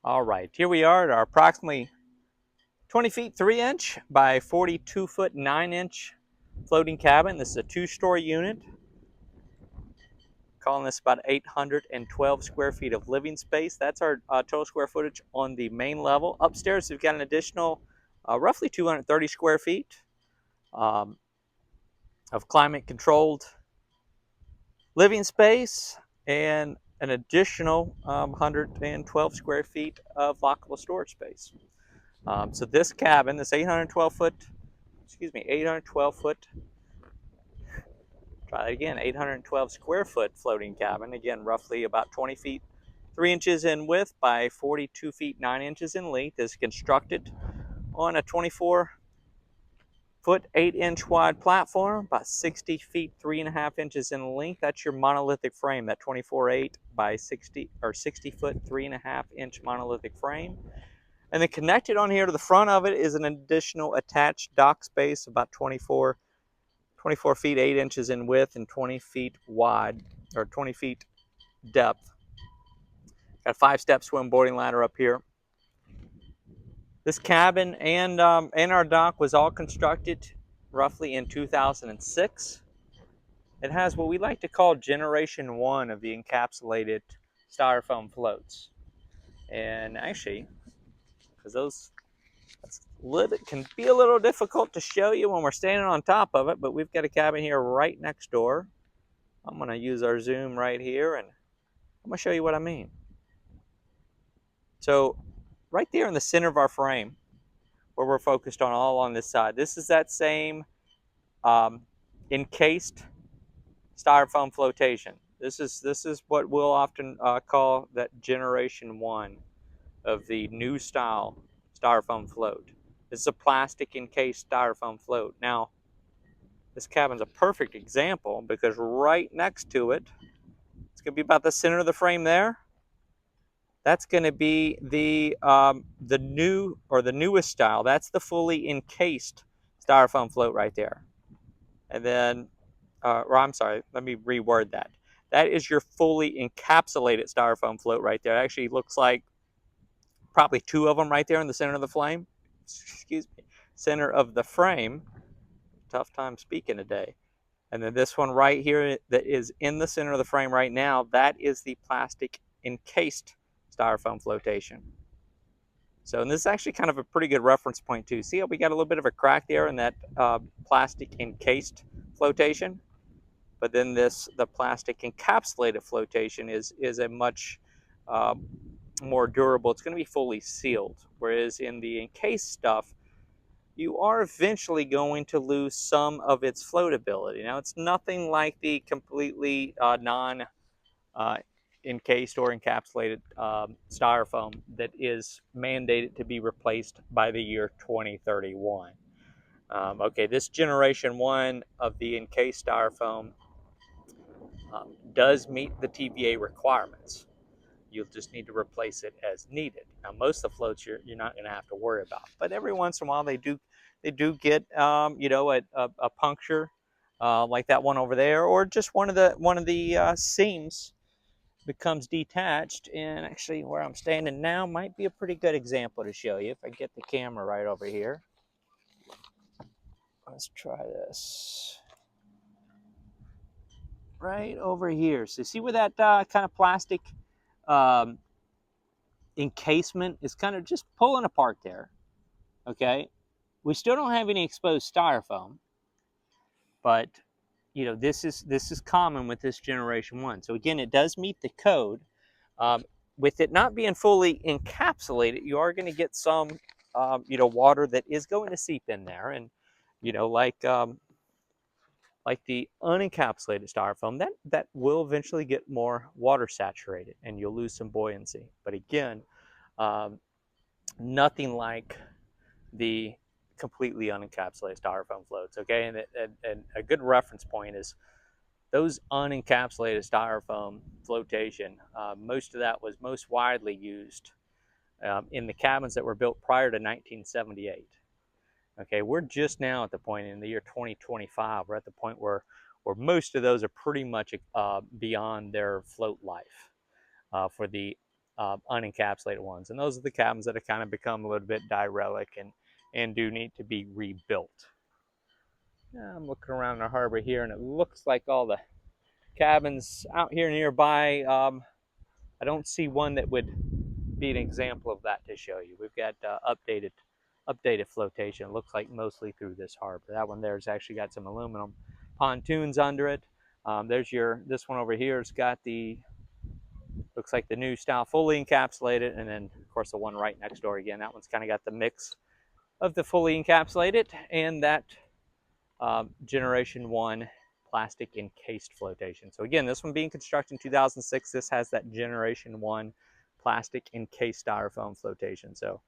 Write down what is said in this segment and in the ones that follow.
All right, here we are at our approximately 20 feet 3 inch by 42 foot 9 inch floating cabin. This is a 2-story unit. Calling this about 812 square feet of living space. That's our total square footage on the main level. Upstairs, we've got an additional roughly 230 square feet um, of climate controlled living space and an additional 112 square feet of lockable storage space. So this cabin, this 812 foot, try that again, 812 square foot floating cabin, again, roughly about 20 feet 3 inches in width by 42 feet 9 inches in length, is constructed on a 24 foot 8 inch wide platform, about 60 feet 3.5 inches in length. That's your monolithic frame, that 24/8 by 60 foot 3.5 inch monolithic frame. And then connected on here to the front of it is an additional attached dock space, about 24 feet 8 inches in width and 20 feet wide, or 20 feet depth. Got a 5-step swim boarding ladder up here. This cabin and our dock was all constructed roughly in 2006. It has what we like to call Generation 1 of the encapsulated styrofoam floats. And actually, because those can be a little difficult to show you when we're standing on top of it, but we've got a cabin here right next door. I'm going to use our zoom right here, and I'm going to show you what I mean. So right there in the center of our frame, where we're focused on all on this side, this is that same encased styrofoam flotation. This is what we'll often call that Generation 1 of the new style styrofoam float. This is a plastic encased styrofoam float. Now, this cabin's a perfect example because right next to it, it's going to be about the center of the frame there. That's going to be the new, or the newest style. That's the fully encased styrofoam float right there. And then, or I'm sorry, let me reword that. That is your fully encapsulated styrofoam float right there. It actually looks like probably 2 of them right there in the center of the flame. Excuse me, center of the frame. Tough time speaking today. And then this one right here that is in the center of the frame right now, that is the plastic encased styrofoam flotation. So, and this is actually kind of a pretty good reference point too. See how we got a little bit of a crack there in that plastic encased flotation? But then the plastic encapsulated flotation is a much more durable. It's going to be fully sealed. Whereas in the encased stuff, you are eventually going to lose some of its floatability. Now, it's nothing like the completely non-encased or encapsulated styrofoam that is mandated to be replaced by the year 2031. Okay, this Generation 1 of the encased styrofoam does meet the TVA requirements. You'll just need to replace it as needed. Now, most of the floats you're not going to have to worry about, but every once in a while they do get a puncture like that one over there, or just one of the seams becomes detached. And actually, where I'm standing now might be a pretty good example to show you if I get the camera right over here. Let's try this. Right over here. So see where that kind of plastic encasement is kind of just pulling apart there. Okay, we still don't have any exposed styrofoam, but this is common with this Generation 1. So again, it does meet the code. With it not being fully encapsulated, you are going to get some water that is going to seep in there, and like the unencapsulated styrofoam, that will eventually get more water saturated and you'll lose some buoyancy. But again, nothing like the completely unencapsulated styrofoam floats. Okay, and a good reference point is those unencapsulated styrofoam flotation. Most of that was most widely used in the cabins that were built prior to 1978. Okay, we're just now at the point in the year 2025. We're at the point where most of those are pretty much beyond their float life for the unencapsulated ones. And those are the cabins that have kind of become a little bit derelict and do need to be rebuilt. Now I'm looking around the harbor here, and it looks like all the cabins out here nearby. I don't see one that would be an example of that to show you. We've got updated flotation. It looks like mostly through this harbor. That one there's actually got some aluminum pontoons under it. This one over here has got looks like the new style fully encapsulated, and then of course the one right next door again. That one's kind of got the mix of the fully encapsulated and that Generation 1 plastic encased flotation. So again, this one being constructed in 2006, this has that Generation 1 plastic encased styrofoam flotation. So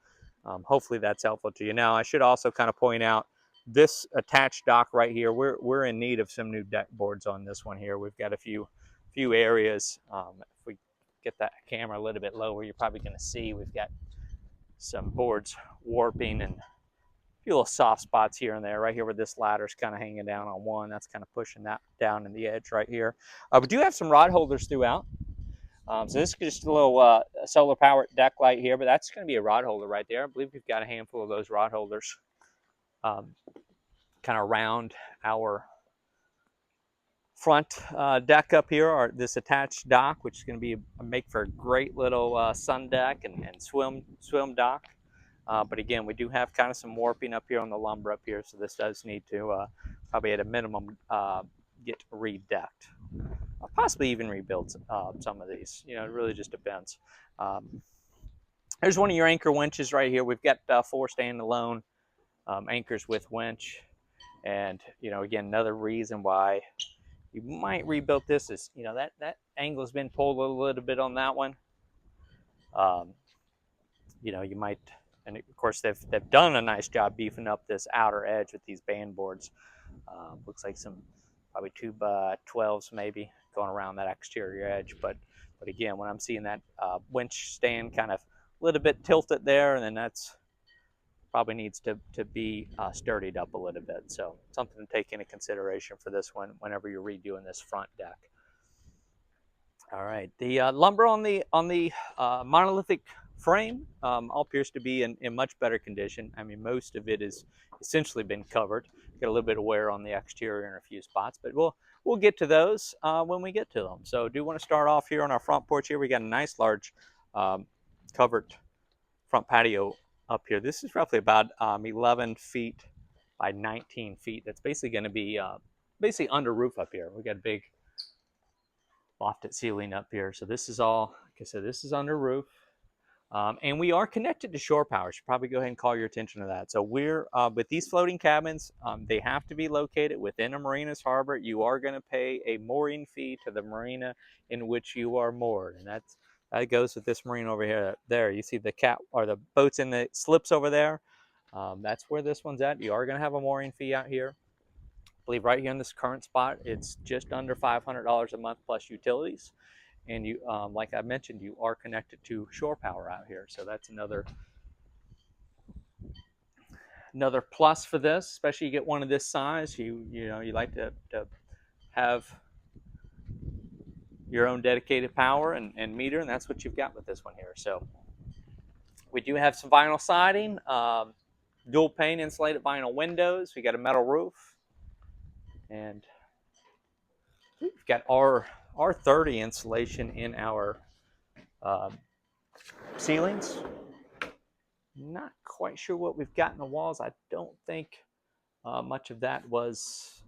hopefully that's helpful to you. Now, I should also kind of point out this attached dock right here, we're in need of some new deck boards on this one here. We've got a few areas. If we get that camera a little bit lower, you're probably going to see we've got some boards warping and few little soft spots here and there. Right here where this ladder's kind of hanging down on one, that's kind of pushing that down in the edge right here. We do have some rod holders throughout. So this is just a little solar powered deck light here, but that's going to be a rod holder right there. I believe we've got a handful of those rod holders kind of around our front deck up here, or this attached dock, which is going to be make for a great little sun deck and swim dock. But again, we do have kind of some warping up here on the lumber up here, so this does need to probably at a minimum get redecked. Possibly even rebuild some of these. You know, it really just depends. There's one of your anchor winches right here. We've got 4 standalone anchors with winch. And, you know, again, another reason why you might rebuild this is, you know, that angle has been pulled a little bit on that one. You know, you might, and of course they've done a nice job beefing up this outer edge with these band boards. Looks like some probably 2x12s maybe going around that exterior edge. But again, when I'm seeing that winch stand kind of a little bit tilted there, and then that's probably needs to be sturdied up a little bit. So something to take into consideration for this one whenever you're redoing this front deck. All right, the lumber on the monolithic frame all appears to be in much better condition. I mean, most of it is essentially been covered. Got a little bit of wear on the exterior in a few spots, but we'll get to those when we get to them. So do want to start off here on our front porch here. We got a nice large covered front patio up here. This is roughly about 11 feet by 19 feet. That's basically going to be basically under roof up here. We got a big lofted ceiling up here. So this is all, like I said, this is under roof. And we are connected to shore power. Should probably go ahead and call your attention to that. So we're with these floating cabins, they have to be located within a marina's harbor. You are going to pay a mooring fee to the marina in which you are moored, and that goes with this marina over here. There, you see the the boats in the slips over there. That's where this one's at. You are going to have a mooring fee out here. I believe right here in this current spot, it's just under $500 a month plus utilities. And you, like I mentioned, you are connected to shore power out here. So that's another plus for this, especially you get one of this size. You know, you like to have your own dedicated power and meter, and that's what you've got with this one here. So we do have some vinyl siding, dual pane insulated vinyl windows. We got a metal roof, and we've got R30 insulation in our ceilings. Not quite sure what we've got in the walls. I don't think much of that was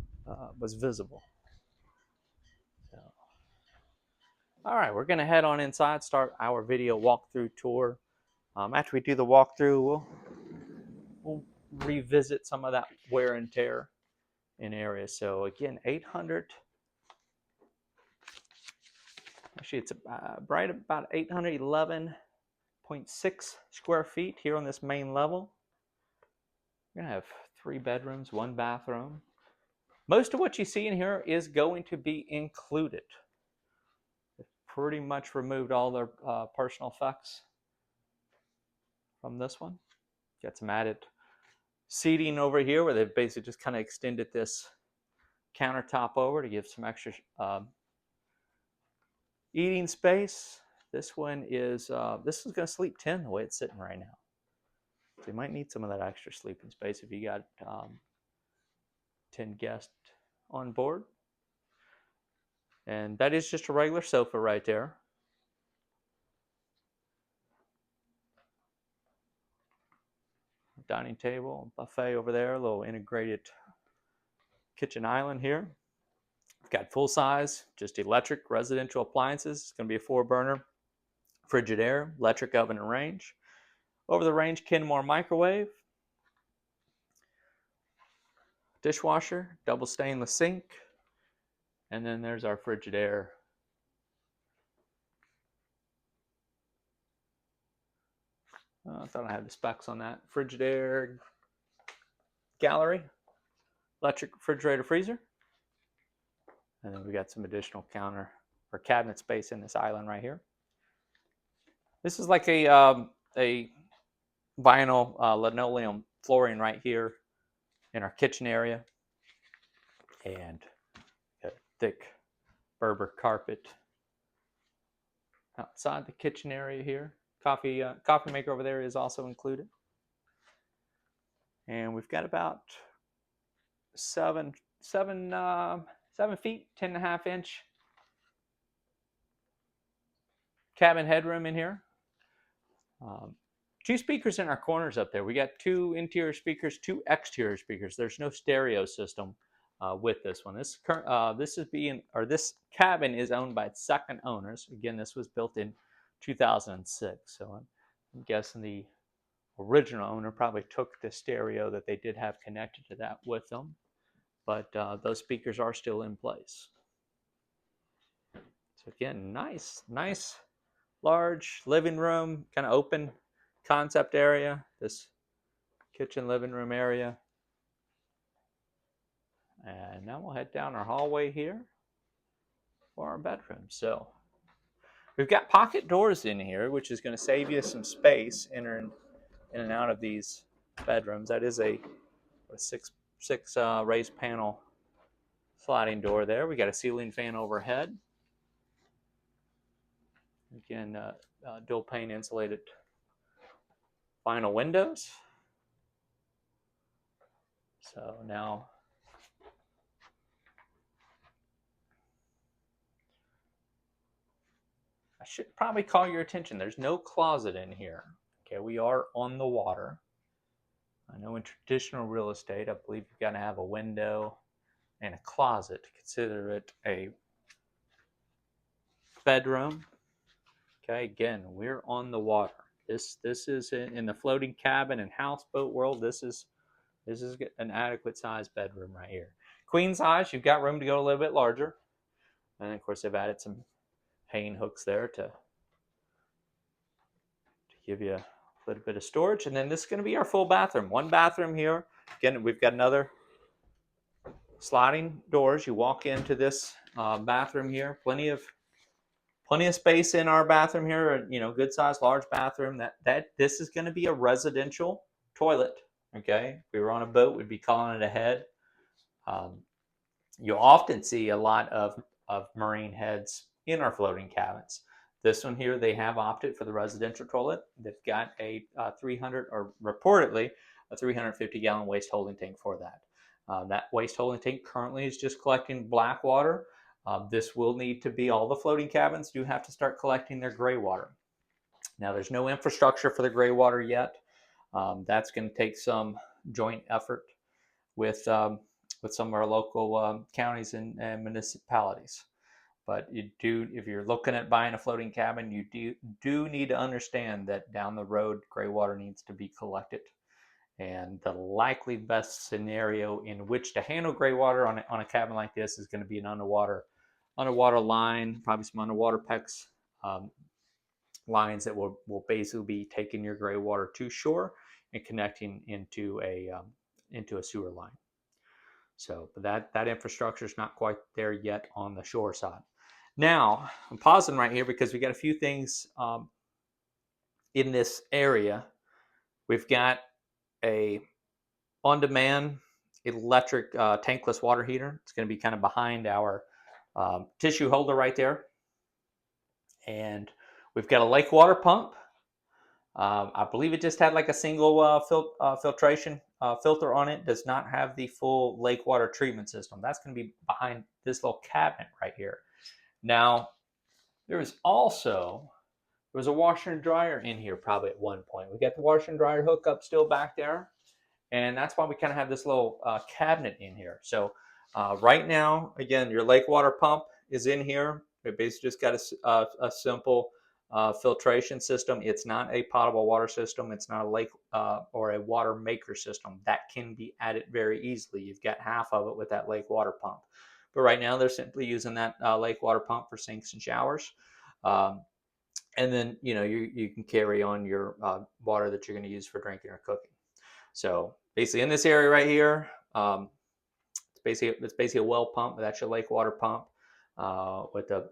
visible. So, all right, we're going to head on inside, start our video walkthrough tour. After we do the walkthrough, we'll revisit some of that wear and tear in areas. So again, 800. Actually, it's right about 811.6 square feet here on this main level. We're going to have 3 bedrooms, 1 bathroom. Most of what you see in here is going to be included. They've pretty much removed all their personal effects from this one. Got some added seating over here where they've basically just kind of extended this countertop over to give some extra eating space. This one is this is going to sleep 10 the way it's sitting right now. So you might need some of that extra sleeping space if you got 10 guests on board. And that is just a regular sofa right there. Dining table, buffet over there, a little integrated kitchen island here. We've got full size, just electric residential appliances. It's going to be a 4-burner Frigidaire, electric oven and range. Over the range, Kenmore microwave, dishwasher, double stainless sink, and then there's our Frigidaire. I thought I had the specs on that. Frigidaire gallery, electric refrigerator freezer. And then we got some additional counter or cabinet space in this island right here. This is like a vinyl linoleum flooring right here in our kitchen area. And got a thick Berber carpet outside the kitchen area here. Coffee maker over there is also included. And we've got about 7 feet, 10.5 inch cabin headroom in here. 2 speakers in our corners up there. We got 2 interior speakers, 2 exterior speakers. There's no stereo system with this one. This cabin is owned by its second owners. Again, this was built in 2006. So I'm guessing the original owner probably took the stereo that they did have connected to that with them. But those speakers are still in place. So again, nice, large living room, kind of open concept area. This kitchen living room area. And now we'll head down our hallway here for our bedroom. So we've got pocket doors in here, which is going to save you some space entering in and out of these bedrooms. That is a 6 raised panel sliding door there. We got a ceiling fan overhead. Again, dual pane insulated vinyl windows. So now I should probably call your attention. There's no closet in here. Okay, we are on the water. I know in traditional real estate, I believe you've got to have a window and a closet to consider it a bedroom. Okay, again, we're on the water. This is in the floating cabin and houseboat world. This is an adequate size bedroom right here. Queen size, you've got room to go a little bit larger. And of course, they've added some pane hooks there to give you a little bit of storage. And then this is going to be our full bathroom. 1 bathroom here. Again, we've got another sliding doors. You walk into this bathroom here. Plenty of space in our bathroom here. You know, good size, large bathroom. This is going to be a residential toilet. Okay, if we were on a boat, we'd be calling it a head. You'll often see a lot of marine heads in our floating cabins. This one here, they have opted for the residential toilet. They've got a 300 or reportedly a 350-gallon waste holding tank for that. That waste holding tank currently is just collecting black water. This will need to be, all the floating cabins do have to start collecting their gray water. Now, there's no infrastructure for the gray water yet. That's going to take some joint effort with some of our local counties and municipalities. But you do, if you're looking at buying a floating cabin, you do need to understand that down the road, gray water needs to be collected. And the likely best scenario in which to handle gray water on a cabin like this is going to be an underwater line, probably some underwater PEX lines that will basically be taking your gray water to shore and connecting into a sewer line. So that infrastructure is not quite there yet on the shore side. Now, I'm pausing right here because we got a few things in this area. We've got a on-demand electric tankless water heater. It's going to be kind of behind our tissue holder right there. And We've got a lake water pump. I believe it just had like a single filtration filter on it. Does not have the full lake water treatment system. That's going to be behind this little cabinet right here. Now, there was a washer and dryer in here probably at one point. We got the washer and dryer hookup still back there. And that's why we kind of have this little cabinet in here. So right now, again, your lake water pump is in here. It basically just got a simple filtration system. It's not a potable water system. It's not a lake or a water maker system. That can be added very easily. You've got half of it with that lake water pump. But right now, they're simply using that lake water pump for sinks and showers. And then, you can carry on your water that you're going to use for drinking or cooking. So basically in this area right here, it's basically a well pump. That's your lake water pump with the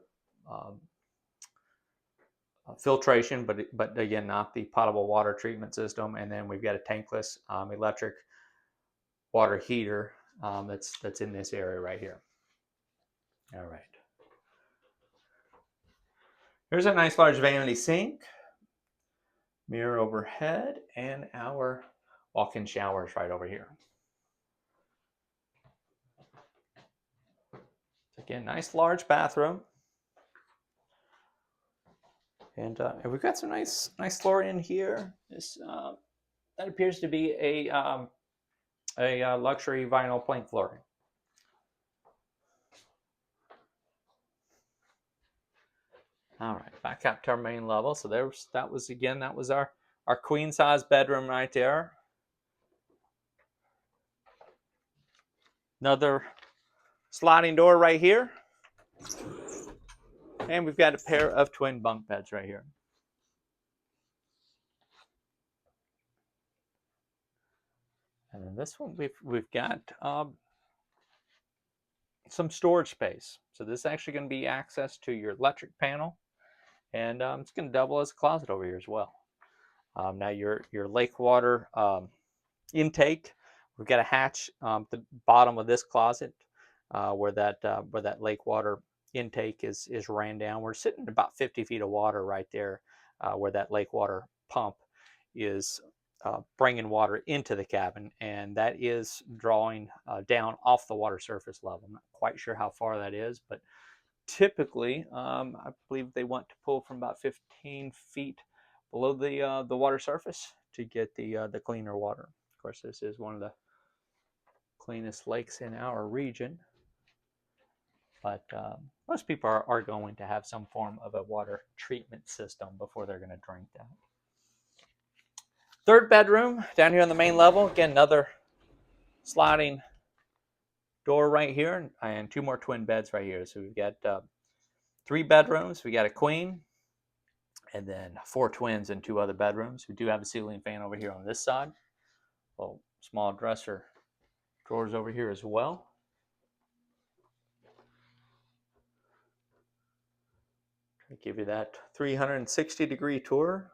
filtration, but again, not the potable water treatment system. And then we've got a tankless electric water heater that's in this area right here. All right. Here's a nice large vanity sink, mirror overhead, and our walk-in showers right over here. Again, nice large bathroom. And we've got some nice flooring in here. This that appears to be a luxury vinyl plank flooring. All right, back up to our main level. So that was our queen size bedroom right there. Another sliding door right here. And we've got a pair of twin bunk beds right here. And then this one, we've got some storage space. So this is actually going to be access to your electric panel. And it's going to double as a closet over here as well. Now your lake water intake, we've got a hatch at the bottom of this closet where that lake water intake is ran down. We're sitting at about 50 feet of water right there where that lake water pump is bringing water into the cabin, and that is drawing down off the water surface level. I'm not quite sure how far that is, but typically I believe they want to pull from about 15 feet below the water surface to get the cleaner water. Of course, this is one of the cleanest lakes in our region, but most people are going to have some form of a water treatment system before they're going to drink that. Third bedroom down here on the main level. Again, another sliding door right here, and two more twin beds right here. So we've got 3 bedrooms. We got a queen, and then 4 twins in 2 other bedrooms. We do have a ceiling fan over here on this side. Little small dresser drawers over here as well. Try to give you that 360-degree tour.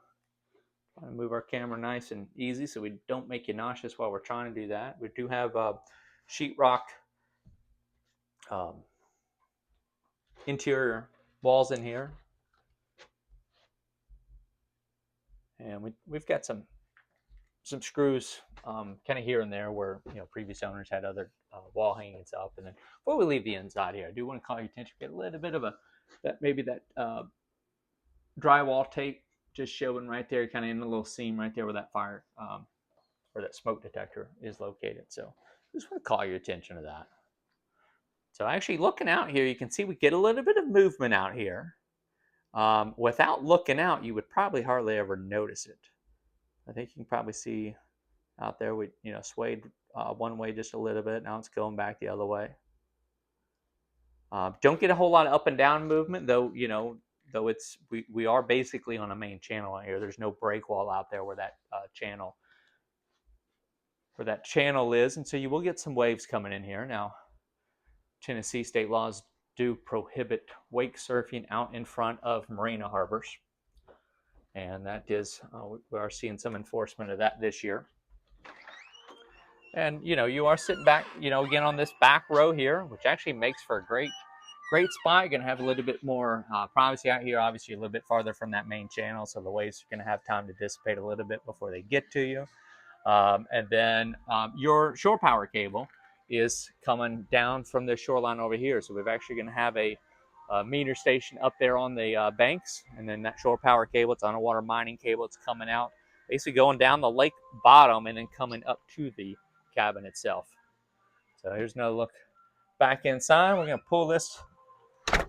Try to move our camera nice and easy so we don't make you nauseous while we're trying to do that. We do have sheetrock interior walls in here. And we've got some screws kind of here and there where previous owners had other wall hangings up. And then before we leave the inside here, I do want to call your attention, get a little bit of that drywall tape just showing right there, kind of in the little seam right there where that fire or that smoke detector is located. So just want to call your attention to that. So actually looking out here, you can see we get a little bit of movement out here. Without looking out, you would probably hardly ever notice it. I think you can probably see out there we swayed one way just a little bit. Now it's going back the other way. Don't get a whole lot of up and down movement, though. Though we are basically on a main channel out here. There's no break wall out there where that channel is, and so you will get some waves coming in here. Now, Tennessee state laws do prohibit wake surfing out in front of marina harbors, and that is we are seeing some enforcement of that this year. And you are sitting back again on this back row here, which actually makes for a great great spot. You're going to have a little bit more privacy out here. Obviously, a little bit farther from that main channel, so the waves are going to have time to dissipate a little bit before they get to you. And then your shore power cable is coming down from the shoreline over here. So we're actually going to have a meter station up there on the banks, and then that shore power cable, it's underwater mining cable, it's coming out, basically going down the lake bottom and then coming up to the cabin itself. So here's another look back inside. We're going to pull this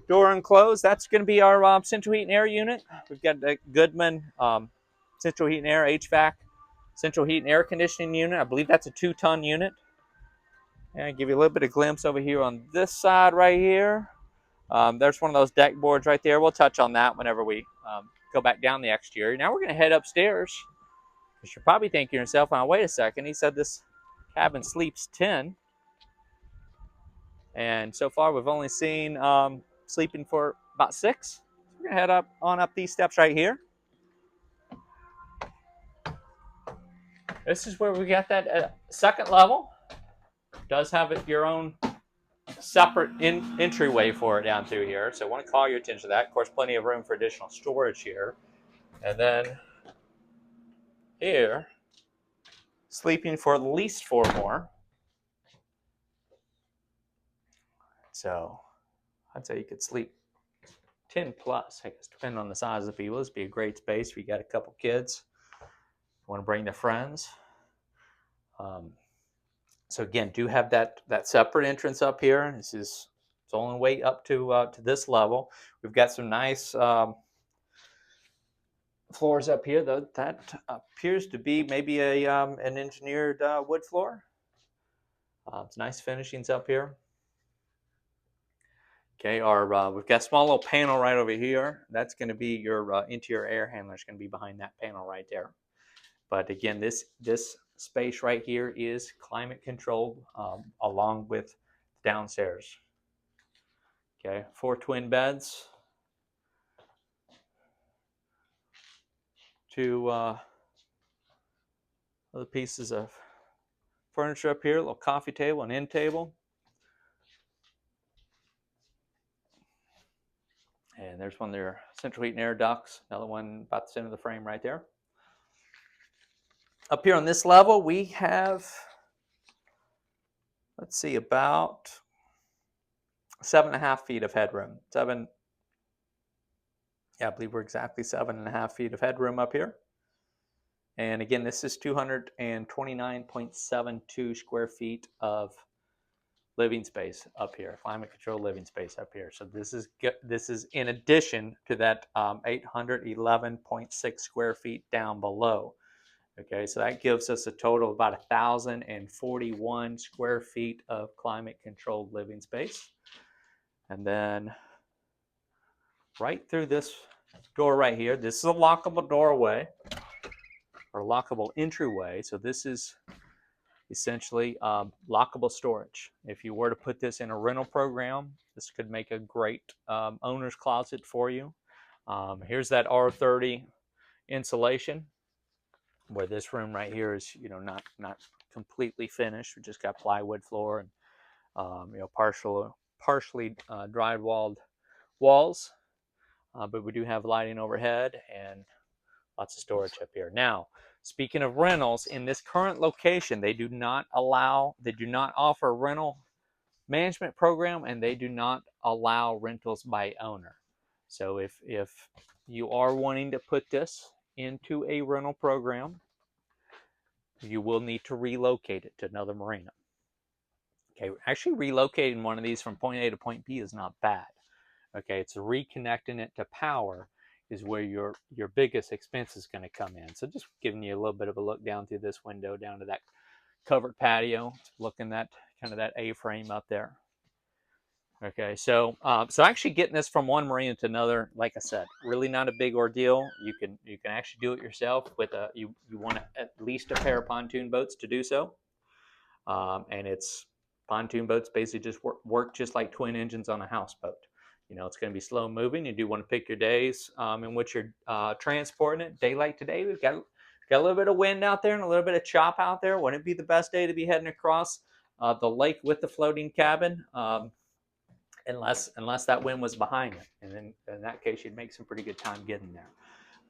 door and close. That's going to be our central heat and air unit. We've got the Goodman central heat and air HVAC central heat and air conditioning unit. I believe that's a 2-ton unit. And I'll give you a little bit of glimpse over here on this side right here. There's one of those deck boards right there. We'll touch on that whenever we go back down the exterior. Now we're going to head upstairs. Because you're probably thinking to yourself, oh, wait a second, he said this cabin sleeps 10. And so far we've only seen sleeping for about 6. We're going to head up these steps right here. This is where we got that second level. It does have your own separate entryway for it down through here. So I want to call your attention to that. Of course, plenty of room for additional storage here. And then here, sleeping for at least 4 more. So I'd say you could sleep 10 plus. I guess depending on the size of the people. This would be a great space if you got a couple kids. Want to bring their friends. So again, do have that separate entrance up here. It's only way up to this level. We've got some nice floors up here. That appears to be maybe an engineered wood floor. It's nice finishings up here. Okay, we've got a small little panel right over here. That's going to be your interior air handler. Is going to be behind that panel right there. But again, this space right here is climate controlled along with downstairs. Okay, 4 twin beds. 2 other pieces of furniture up here, a little coffee table, an end table. And there's one of their central heat and air ducts. Another one about the center of the frame right there. Up here on this level, we have, let's see, about 7.5 feet of headroom. I believe we're exactly 7.5 feet of headroom up here. And again, this is 229.72 square feet of living space up here, climate controlled living space up here. So this is in addition to that 811.6 square feet down below. Okay, so that gives us a total of about 1,041 square feet of climate controlled living space. And then right through this door right here, this is a lockable doorway or lockable entryway. So this is essentially lockable storage. If you were to put this in a rental program, this could make a great owner's closet for you. Here's that R30 insulation, where this room right here is, not completely finished. We just got plywood floor and partially drywalled walls, but we do have lighting overhead and lots of storage up here. Now, speaking of rentals, in this current location, they do not offer a rental management program, and they do not allow rentals by owner. So if you are wanting to put this into a rental program, you will need to relocate it to another marina. Okay, actually relocating one of these from point A to point B is not bad. Okay, it's reconnecting it to power is where your biggest expense is going to come in. So just giving you a little bit of a look down through this window down to that covered patio, looking at kind of that A-frame up there. Okay, so actually getting this from one marina to another, like I said, really not a big ordeal. You can actually do it yourself with you want at least a pair of pontoon boats to do so, and it's pontoon boats basically just work just like twin engines on a houseboat. It's going to be slow moving. You do want to pick your days in which you're transporting it. Daylight today, we've got a little bit of wind out there and a little bit of chop out there. Wouldn't it be the best day to be heading across the lake with the floating cabin? unless that wind was behind it, and then in that case you'd make some pretty good time getting there.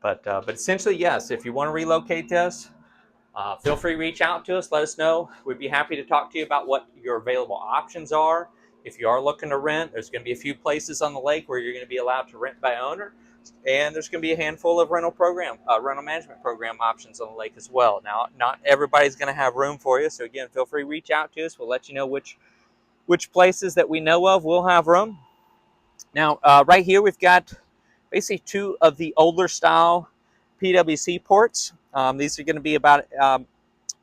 But essentially, yes, if you want to relocate this, feel free to reach out to us. Let us know. We'd be happy to talk to you about what your available options are. If you are looking to rent, there's going to be a few places on the lake where you're going to be allowed to rent by owner, and there's going to be a handful of rental management program options on the lake as well. Now, not everybody's going to have room for you, so again, feel free to reach out to us. We'll let you know which places that we know of will have room. Now, right here we've got basically two of the older style PWC ports. These are going to be about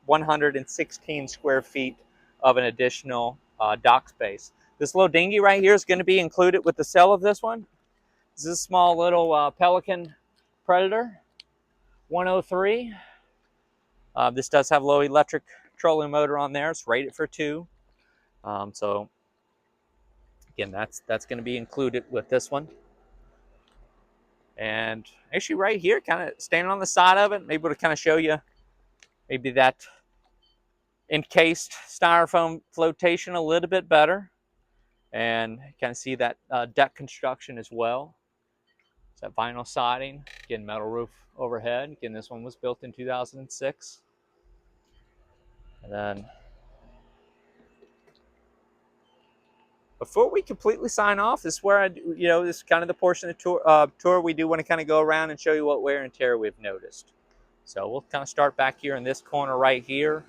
116 square feet of an additional dock space. This little dinghy right here is going to be included with the sale of this one. This is a small little Pelican Predator 103. This does have a low electric trolling motor on there. It's rated for 2. So again, that's going to be included with this one. And actually right here, kind of standing on the side of it, able to kind of show you maybe that encased styrofoam flotation a little bit better, and kind of see that deck construction as well. It's that vinyl siding, again metal roof overhead. Again, this one was built in 2006. And then before we completely sign off, this is where this is kind of the portion of the tour we do want to kind of go around and show you what wear and tear we've noticed. So we'll kind of start back here in this corner right here.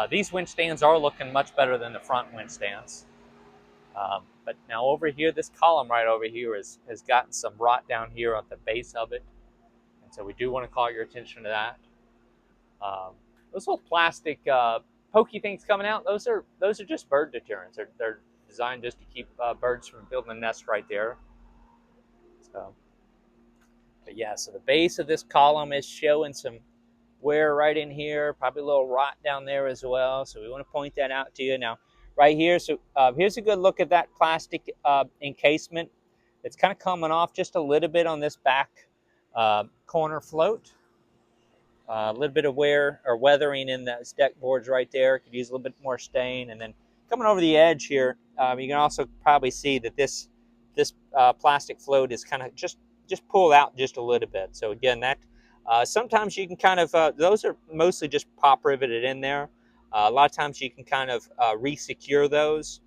These winch stands are looking much better than the front winch stands. But now over here, this column right over here has gotten some rot down here at the base of it. And so we do want to call your attention to that. Those little plastic pokey things coming out, those are just bird deterrents. They're designed just to keep birds from building a nest right there. So, but yeah, so the base of this column is showing some wear right in here, probably a little rot down there as well. So we want to point that out to you. Now, right here, so here's a good look at that plastic encasement. It's kind of coming off just a little bit on this back corner float. A little bit of wear or weathering in those deck boards right there. Could use a little bit more stain. And then coming over the edge here, you can also probably see that this plastic float is kind of just pulled out just a little bit. So again, that sometimes you can kind of, those are mostly just pop riveted in there. A lot of times you can kind of re-secure those.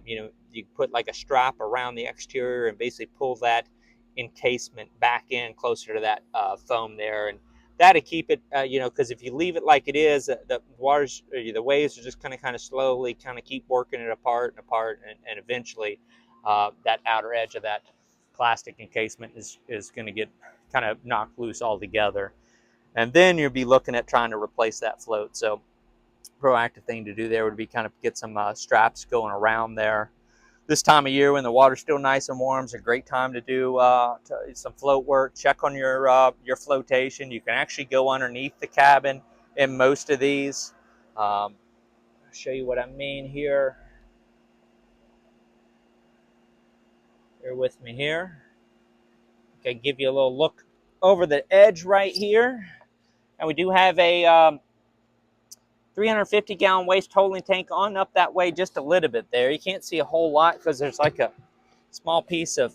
You put like a strap around the exterior and basically pull that encasement back in closer to that foam there. And that'll keep it, because if you leave it like it is, the waves are just kind of slowly kind of keep working it apart, and eventually that outer edge of that plastic encasement is going to get kind of knocked loose altogether. And then you'll be looking at trying to replace that float. So proactive thing to do there would be kind of get some straps going around there. This time of year when the water's still nice and warm is a great time to do some float work. Check on your flotation. You can actually go underneath the cabin in most of these. I'll show you what I mean here. Bear with me here. Okay, give you a little look over the edge right here. And we do have a 350-gallon waste holding tank on up that way just a little bit there. You can't see a whole lot because there's like a small piece of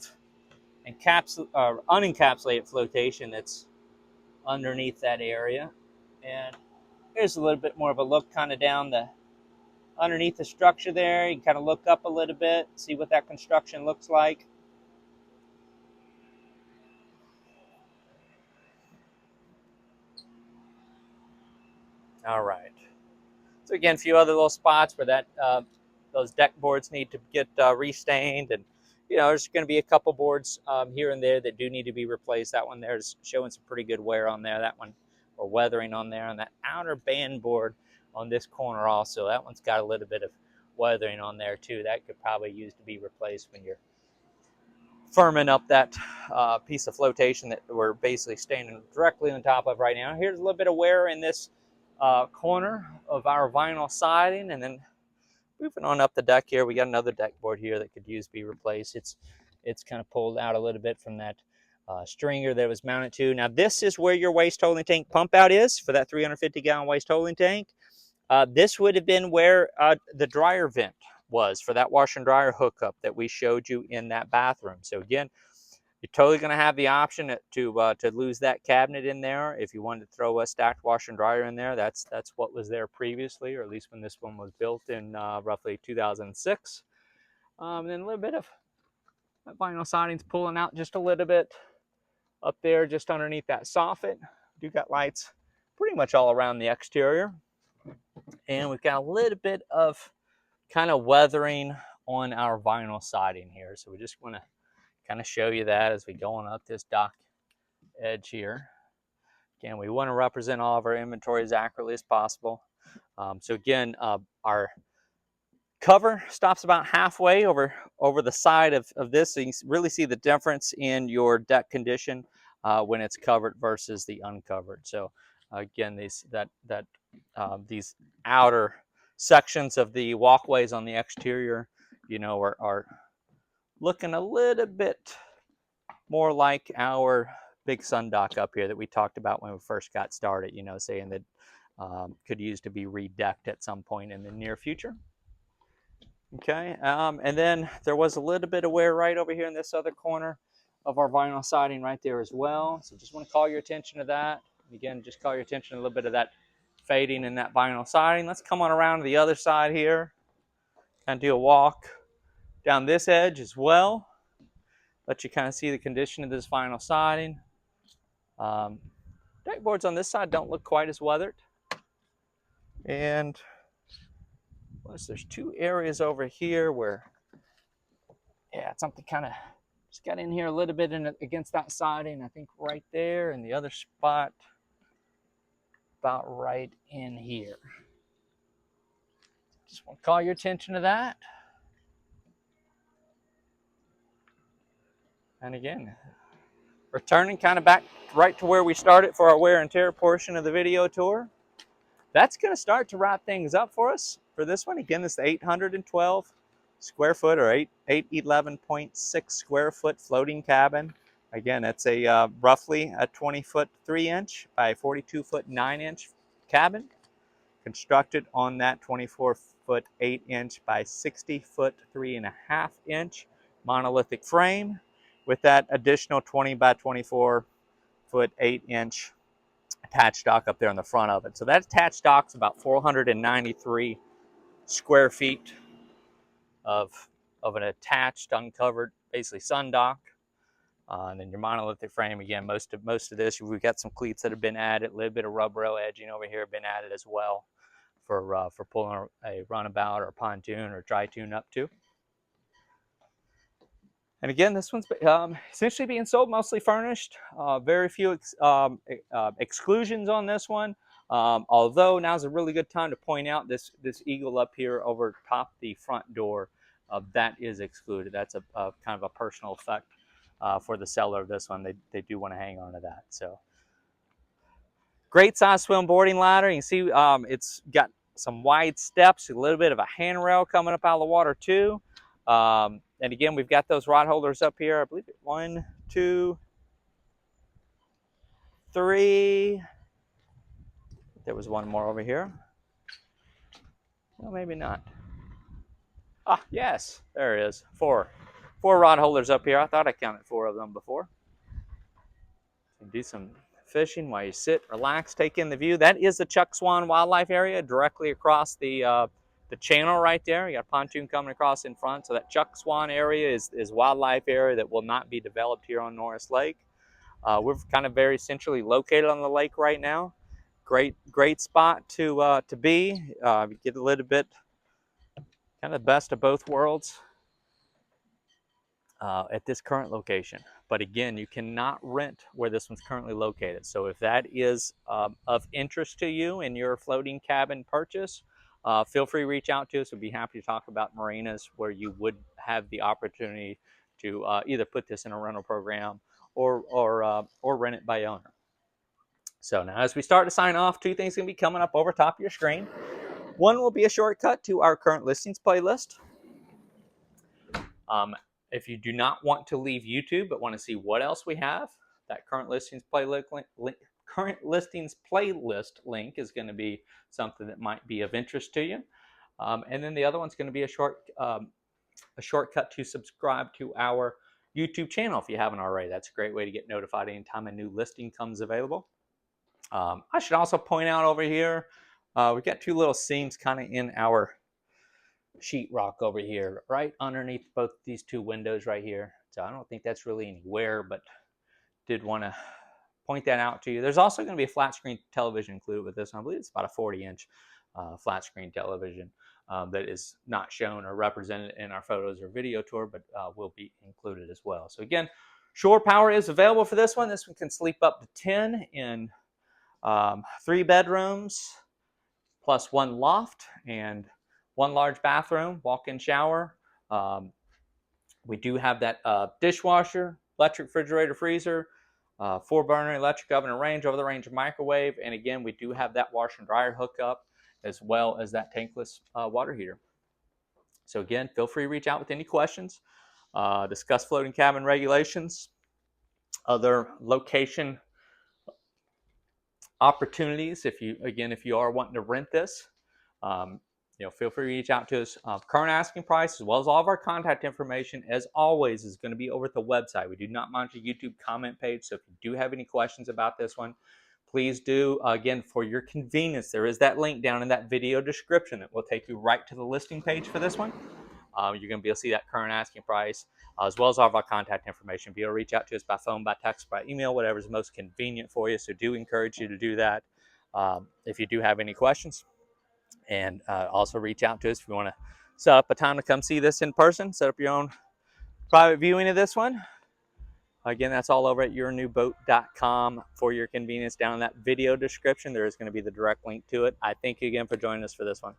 unencapsulated flotation that's underneath that area. And here's a little bit more of a look kind of down underneath the structure there. You can kind of look up a little bit, see what that construction looks like. All right. So again, a few other little spots where that those deck boards need to get restained, and there's going to be a couple boards here and there that do need to be replaced. That one there's showing some pretty good wear on there. That one, or weathering on there, and that outer band board on this corner also. That one's got a little bit of weathering on there too. That could probably use to be replaced when you're firming up that piece of flotation that we're basically standing directly on top of right now. Here's a little bit of wear in this corner of our vinyl siding, and then moving on up the deck here, we got another deck board here that could use to be replaced. It's kind of pulled out a little bit from that stringer that it was mounted to. Now this is where your waste holding tank pump out is for that 350-gallon waste holding tank. This would have been where the dryer vent was for that washer and dryer hookup that we showed you in that bathroom. So again, you're totally going to have the option to lose that cabinet in there. If you wanted to throw a stacked washer and dryer in there, that's what was there previously, or at least when this one was built in roughly 2006. And then a little bit of that vinyl siding's pulling out just a little bit up there, just underneath that soffit. We've got lights pretty much all around the exterior. And we've got a little bit of kind of weathering on our vinyl siding here. So we just want to kind of show you that as we go on up this dock edge here. Again, we want to represent all of our inventory as accurately as possible. So again, our cover stops about halfway over the side of this, so you can really see the difference in your deck condition when it's covered versus the uncovered. So again, these outer sections of the walkways on the exterior, you know, are looking a little bit more like our big sun dock up here that we talked about when we first got started, you know, saying that could use to be redecked at some point in the near future. Okay, and then there was a little bit of wear right over here in this other corner of our vinyl siding right there as well. So just want to call your attention to that. Again, just call your attention to a little bit of that fading in that vinyl siding. Let's come on around to the other side here and do a walk down this edge as well. Let you kind of see the condition of this vinyl siding. Deck boards on this side don't look quite as weathered. And plus there's two areas over here where, yeah, something kind of just got in here a little bit against that siding. I think right there, and the other spot about right in here. Just want to call your attention to that. And again, returning kind of back right to where we started for our wear and tear portion of the video tour. That's going to start to wrap things up for us for this one. Again, this is the 812 square foot or 811.6 square foot floating cabin. Again, it's a roughly a 20 foot 3 inch by 42 foot 9 inch cabin, constructed on that 24 foot 8 inch by 60 foot 3.5 inch monolithic frame, with that additional 20 by 24 foot 8 inch attached dock up there in the front of it. So that attached dock is about 493 square feet of an attached, uncovered, basically sun dock. And then your monolithic frame, again, most of this, we've got some cleats that have been added, a little bit of rub rail edging over here have been added as well for pulling a runabout or a pontoon or tri-tune up to. And again, this one's essentially being sold mostly furnished. Very few exclusions on this one. Although now's a really good time to point out this eagle up here over top the front door. That is excluded. That's a kind of a personal effect for the seller of this one. They do want to hang on to that. So great size swim boarding ladder. You can see it's got some wide steps, a little bit of a handrail coming up out of the water too. And again, we've got those rod holders up here. I believe 1, 2, 3. There was one more over here. Well, maybe not. Ah, yes, there it is. 4 rod holders up here. I thought I counted 4 of them before. You can do some fishing while you sit, relax, take in the view. That is the Chuck Swan Wildlife Area directly across the channel right there. You got a pontoon coming across in front. So that Chuck Swan area is wildlife area that will not be developed here on Norris Lake. We're kind of very centrally located on the lake right now. Great spot to be. Get a little bit kind of best of both worlds at this current location. But again, you cannot rent where this one's currently located. So if that is of interest to you in your floating cabin purchase, feel free to reach out to us. We'd be happy to talk about marinas where you would have the opportunity to either put this in a rental program or rent it by owner. So now as we start to sign off, 2 things are going to be coming up over top of your screen. One will be a shortcut to our current listings playlist. If you do not want to leave YouTube but want to see what else we have, that current listings playlist link is going to be something that might be of interest to you. And then the other one's going to be a shortcut to subscribe to our YouTube channel if you haven't already. That's a great way to get notified anytime a new listing comes available. I should also point out over here, we've got two little seams kind of in our sheetrock over here, right underneath both these two windows right here. So I don't think that's really anywhere, but did want to point that out to you. There's also going to be a flat screen television included with this one. I believe it's about a 40-inch flat screen television that is not shown or represented in our photos or video tour, but will be included as well. So again, shore power is available for this one. This one can sleep up to 10 in 3 bedrooms plus 1 loft and 1 large bathroom, walk-in shower. We do have that dishwasher, electric refrigerator, freezer, 4-burner electric oven and range, over-the-range microwave, and again, we do have that washer and dryer hookup as well as that tankless water heater. So again, feel free to reach out with any questions, discuss floating cabin regulations, other location opportunities. If you are wanting to rent this, feel free to reach out to us. Current asking price, as well as all of our contact information, as always, is going to be over at the website. We do not monitor YouTube comment page, so if you do have any questions about this one, please do. Again, for your convenience, there is that link down in that video description that will take you right to the listing page for this one. You're going to be able to see that current asking price, as well as all of our contact information. Be able to reach out to us by phone, by text, by email, whatever is most convenient for you. So do encourage you to do that if you do have any questions. And also reach out to us if you want to set up a time to come see this in person, set up your own private viewing of this one. Again, that's all over at yournewboat.com for your convenience. Down in that video description, there is going to be the direct link to it. I thank you again for joining us for this one.